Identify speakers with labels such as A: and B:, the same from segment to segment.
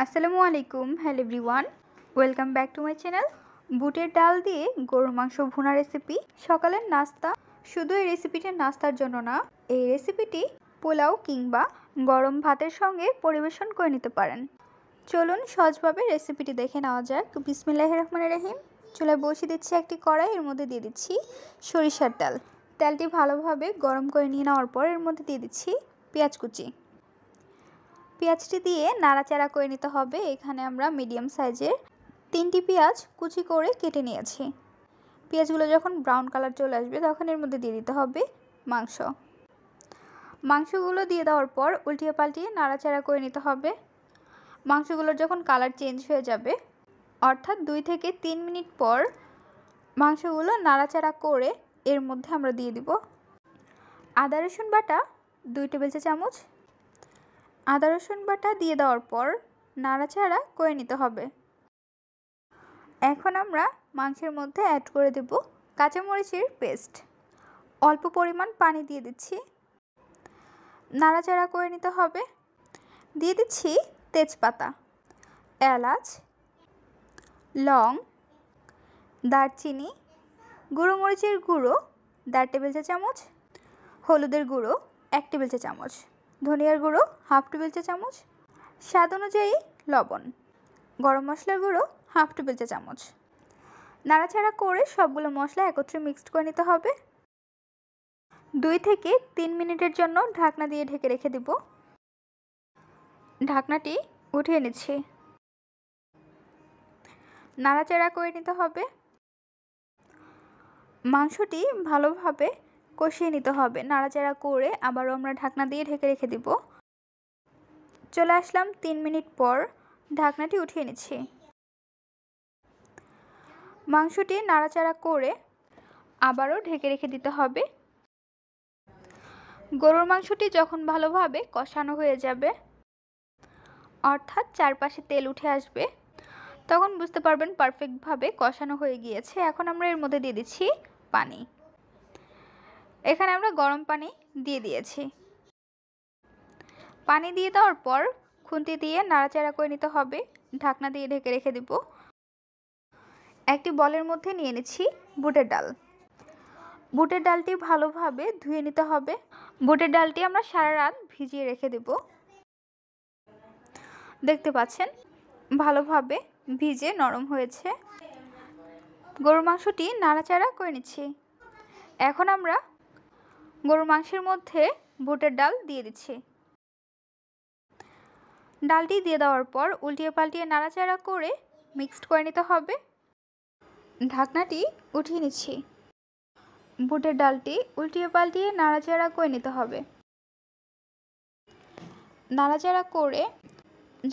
A: আসসালামু আলাইকুম, hello everyone, welcome back to my channel. বুটের ডাল দিয়ে গরুর মাংস ভুনা রেসিপি সকালের নাস্তা। শুধু এই রেসিপিটি নাস্তার জন্য না, এই রেসিপিটি পোলাও কিংবা গরম ভাতের সঙ্গে পরিবেশন করে নিতে পারেন। চলুন সহজভাবে রেসিপিটি দেখে নেওয়া যাক। বিসমিল্লাহির রহমানির রহিম। চুলায় বসিয়ে দিচ্ছি একটি কড়াই, এর মধ্যে দিয়ে দিচ্ছি সরিষার তেল। তেলটি ভালোভাবে গরম করে নিয়ে নেওয়ার পর এর মধ্যে দিয়ে দিচ্ছি পেঁয়াজ কুচি। পেঁয়াজটি দিয়ে নাড়াচাড়া করে নিতে হবে। এখানে আমরা মিডিয়াম সাইজের 3টি পেঁয়াজ কুচি করে কেটে নিয়েছি। পেঁয়াজগুলো যখন ব্রাউন কালার চলে আসবে তখন এর মধ্যে দিয়ে দিতে হবে মাংসগুলো দিয়ে দেওয়ার পর উল্টিয়ে পাল্টিয়ে নাড়াচাড়া করে নিতে হবে। মাংসগুলোর যখন কালার চেঞ্জ হয়ে যাবে, অর্থাৎ 2 থেকে 3 মিনিট পর মাংসগুলো নাড়াচাড়া করে এর মধ্যে আমরা দিয়ে দিব আদা রসুন বাটা 2 টেবিল চামচ। আদা রসুন বাটা দিয়ে দেওয়ার পর নাড়াচাড়া করে নিতে হবে। এখন আমরা মাংসের মধ্যে অ্যাড করে দেব কাঁচামরিচের পেস্ট। অল্প পরিমাণ পানি দিয়ে দিচ্ছি, নাড়াচাড়া করে নিতে হবে। দিয়ে দিচ্ছি তেজপাতা, এলাচ, লং, দারচিনি, গুঁড়ো মরিচের গুঁড়ো 1.5 টেবিল চামচ, হলুদের গুঁড়ো 1 টেবিল চামচ, ধনিয়ার গুঁড়ো 1/2 টেবিল চামচ, স্বাদ অনুযায়ী লবণ, গরম মশলার গুঁড়ো 1/2 টেবিল চামচ। নাড়াচাড়া করে সবগুলো মশলা একত্রে মিক্সড করে নিতে হবে। 2 থেকে 3 মিনিটের জন্য ঢাকনা দিয়ে ঢেকে রেখে দেব। ঢাকনাটি উঠিয়ে নিচ্ছি। নাড়াচাড়া করে নিতে হবে। মাংসটি ভালোভাবে কষিয়ে নিতে হবে। নাড়াচাড়া করে আবারও আমরা ঢাকনা দিয়ে ঢেকে রেখে দেব। চলে আসলাম 3 মিনিট পর, ঢাকনাটি উঠিয়ে নিচ্ছি। মাংসটি নাড়াচাড়া করে আবারও ঢেকে রেখে দিতে হবে। গরুর মাংসটি যখন ভালোভাবে কষানো হয়ে যাবে, অর্থাৎ চারপাশে তেল উঠে আসবে, তখন বুঝতে পারবেন পারফেক্টভাবে কষানো হয়ে গিয়েছে। এখন আমরা এর মধ্যে দিয়ে দিচ্ছি পানি। এখানে আমরা গরম পানি দিয়ে দিয়েছি। পানি দিয়ে দেওয়ার পর খুন্তি দিয়ে নাড়াচাড়া করে নিতে হবে। ঢাকনা দিয়ে ঢেকে রেখে দেব। একটি বলের মধ্যে নিয়ে নিচ্ছি বুটের ডাল। বুটের ডালটি ভালোভাবে ধুয়ে নিতে হবে। বুটের ডালটি আমরা সারা রাত ভিজিয়ে রেখে দেব। দেখতে পাচ্ছেন ভালোভাবে ভিজে নরম হয়েছে। গরুর মাংসটি নাড়াচাড়া করে নিচ্ছি। এখন আমরা গরুর মাংসের মধ্যে বুটের ডাল দিয়ে দিচ্ছি। ডালটি দিয়ে দেওয়ার পর উল্টিয়ে পাল্টিয়ে নাড়াচাড়া করে মিক্সড করে নিতে হবে। ঢাকনাটি উঠিয়ে নিচ্ছি। বুটের ডালটি উল্টিয়ে পাল্টিয়ে নাড়াচাড়া করে নিতে হবে। নাড়াচাড়া করে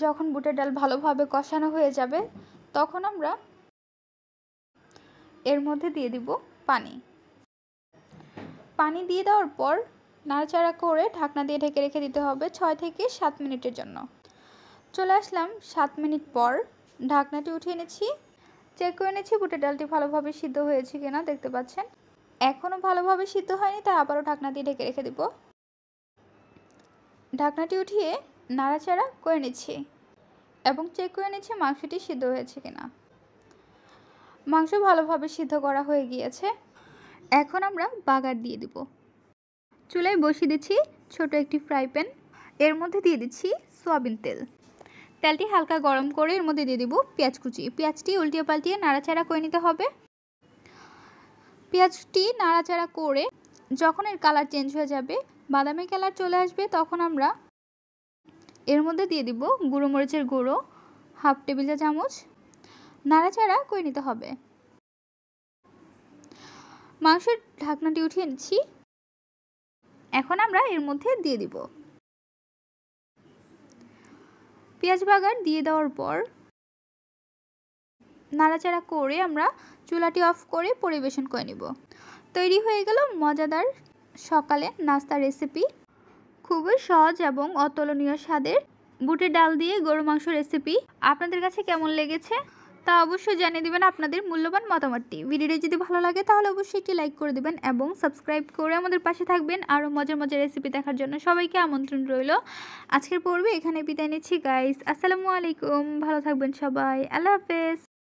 A: যখন বুটের ডাল ভালোভাবে কষানো হয়ে যাবে, তখন আমরা এর মধ্যে দিয়ে দিব পানি। পানি দিয়ে দেওয়ার পর নাড়াচাড়া করে ঢাকনা দিয়ে ঢেকে রেখে দিতে হবে 6 থেকে 7 মিনিটের জন্য। চলে আসলাম 7 মিনিট পর, ঢাকনাটি উঠিয়ে নিচ্ছি। চেক করে নিচ্ছি বুটের ডালটি ভালোভাবে সিদ্ধ হয়েছে কিনা। দেখতে পাচ্ছেন এখনও ভালোভাবে সিদ্ধ হয়নি, তাই আবারও ঢাকনা দিয়ে ঢেকে রেখে দেব। ঢাকনাটি উঠিয়ে নাড়াচাড়া করে নিচ্ছি এবং চেক করে নিচ্ছি মাংসটি সিদ্ধ হয়েছে কিনা। মাংস ভালোভাবে সিদ্ধ করা হয়ে গিয়েছে। এখন আমরা বাগার দিয়ে দিব। চুলায় বসিয়ে দিচ্ছি ছোট একটি ফ্রাই প্যান। এর মধ্যে দিয়ে দিচ্ছি সয়াবিন তেল। তেলটি হালকা গরম করে এর মধ্যে দিয়ে দিব পেঁয়াজ কুচি। পেঁয়াজটি উল্টিয়ে পাল্টিয়ে নাড়াচাড়া করে নিতে হবে। পেঁয়াজটি নাড়াচাড়া করে যখন এর কালার চেঞ্জ হয়ে যাবে, বাদামি কালার চলে আসবে, তখন আমরা এর মধ্যে দিয়ে দিব গুঁড়ো মরিচের গুঁড়ো 1/2 টেবিল চামচ। নাড়াচাড়া করে নিতে হবে। মাংসের ঢাকনাটি উঠিয়ে নিচ্ছি। এখন আমরা এর মধ্যে দিয়ে দিব পেঁয়াজ বাগার। দিয়ে দেওয়ার পর নাড়াচাড়া করে আমরা চুলাটি অফ করে পরিবেশন করে নিব। তৈরি হয়ে গেল মজাদার সকালে নাস্তা রেসিপি। খুবই সহজ এবং অতুলনীয় স্বাদের বুটের ডাল দিয়ে গরু মাংস রেসিপি। আপনাদের কাছে কেমন লেগেছে তা অবশ্যই জানিয়ে দিবেন আপনাদের মূল্যবান মতামতটি। ভিডিওটি যদি ভালো লাগে তাহলে অবশ্যই একটি লাইক করে দিবেন এবং সাবস্ক্রাইব করে আমাদের পাশে থাকবেন। আরও মজার মজার রেসিপি দেখার জন্য সবাইকে আমন্ত্রণ রইল। আজকের পর্বে এখানে বিদায় নিচ্ছি গাইস। আসসালামু আলাইকুম, ভালো থাকবেন সবাই, আল্লাহ হাফেজ।